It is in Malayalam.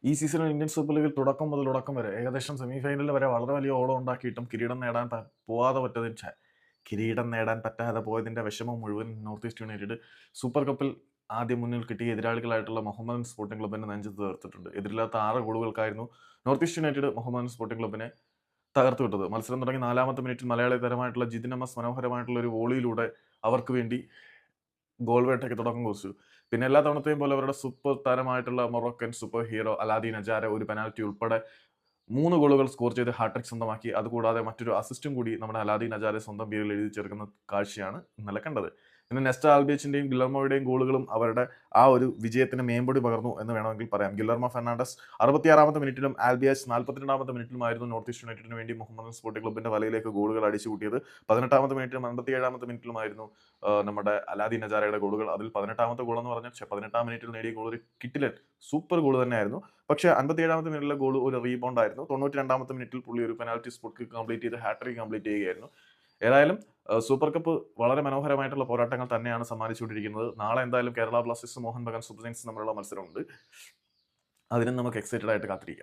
ഈ സീസണിൽ ഇന്ത്യൻ സൂപ്പർ ലീഗിൽ തുടക്കം മുതൽ ഒടുക്കം വരെ ഏകദേശം സെമി ഫൈനലിൽ വരെ വളരെ വലിയ ഓളം ഉണ്ടാക്കിയിട്ടും കിരീടം നേടാൻ പറ്റാതെ പോയതിന്റെ വിഷമം മുഴുവൻ നോർത്ത് ഈസ്റ്റ് യുണൈറ്റഡ് സൂപ്പർ കപ്പിൽ ആദ്യം മുന്നിൽ കിട്ടിയ എതിരാളികളായിട്ടുള്ള മുഹമ്മദൻ സ്പോർട്ടിംഗ് ക്ലബിനെ നെഞ്ചത്ത് തീർത്തിട്ടുണ്ട്. എതിരില്ലാത്ത 6 ഗോളുകൾക്കായിരുന്നു North East United Mohammedan Sporting ക്ലബിനെ തകർത്തു വിട്ടത്. മത്സരം തുടങ്ങി 4-ാമത്തെ മിനിറ്റിൽ മലയാളി താരമായിട്ടുള്ള ജിതിൻ എം എസ് മനോഹരമായിട്ടുള്ള ഒരു വോളിയിലൂടെ അവർക്ക് വേണ്ടി ഗോൾ വേട്ടയ്ക്ക് തുടക്കം കുറിച്ചു. പിന്നെ എല്ലാ തവണത്തെയും പോലെ അവരുടെ സൂപ്പർ താരമായിട്ടുള്ള Moroccan super hero Alaaeddine Ajaraie ഒരു പെനാൽറ്റി ഉൾപ്പെടെ 3 ഗോളുകൾ സ്കോർ ചെയ്ത് ഹാട്രിക് സ്വന്തമാക്കി. അതുകൂടാതെ മറ്റൊരു അസിസ്റ്റും കൂടി നമ്മുടെ അലാദീൻ അജാരെ സ്വന്തം പേരിൽ എഴുതി ചേർക്കുന്ന കാഴ്ചയാണ് ഇന്നലെ കണ്ടത്. പിന്നെ നെസ്റ്റ ആൽബിയച്ചിന്റെയും ഗില്ലർമോയുടെയും ഗോളുകളും അവരുടെ ആ ഒരു വിജയത്തിന് മേമ്പൊടി പകർന്നു എന്ന് വേണമെങ്കിൽ പറയാം. ഗില്ലർമോ ഫെർണാണ്ടസ് 66-ാമത്തെ മിനിറ്റിലും ആൽബിയാസ് 42-ാമത്തെ മിനിറ്റിലുമായിരുന്നു നോർത്ത് ഈസ്റ്റ് യുണൈറ്റഡിന് വേണ്ടി മുഹമ്മദൻ സ്പോർട്ടിംഗ് ക്ലബിന്റെ വലയിലേക്ക് ഗോളുകൾ അടിച്ചു കൂട്ടിയത്. 18-ാമത്തെ മിനിറ്റിലും 57-ാമത്തെ മിനിറ്റിലുമായിരുന്നു നമ്മുടെ അലാദീൻ അജാരയുടെ ഗോളുകൾ. അതിൽ 18-ാമത്തെ ഗോൾ എന്ന് പറഞ്ഞാൽ 18-ാം മിനിറ്റിൽ നേടിയ ഗോൾ ഒരു കിട്ടിലൻ സൂപ്പർ ഗോൾ തന്നെയായിരുന്നു. പക്ഷേ 57-ാമത്തെ മിനിറ്റിലെ ഗോൾ ഒരു റീബൗണ്ട് ആയിരുന്നു. 92-ാമത്തെ മിനിറ്റിൽ പുള്ളി ഒരു പെനാൽറ്റി സ്പോട്ട് കിക്ക് കംപ്ലീറ്റ് ചെയ്ത് ഹാട്രിക് കംപ്ലീറ്റ് ചെയ്യുകയായിരുന്നു. ഏതായാലും സൂപ്പർ കപ്പ് വളരെ മനോഹരമായിട്ടുള്ള പോരാട്ടങ്ങൾ തന്നെയാണ് സമ്മാനിച്ചുകൊണ്ടിരിക്കുന്നത്. നാളെ എന്തായാലും കേരള ബ്ലാസ്റ്റേഴ്സും മോഹൻ ബഗാൻ സൂപ്പർ ജയൻസും തമ്മിലുള്ള മത്സരമുണ്ട്. അതിനും നമുക്ക് എക്സൈറ്റഡ് ആയിട്ട് കാത്തിരിക്കാം.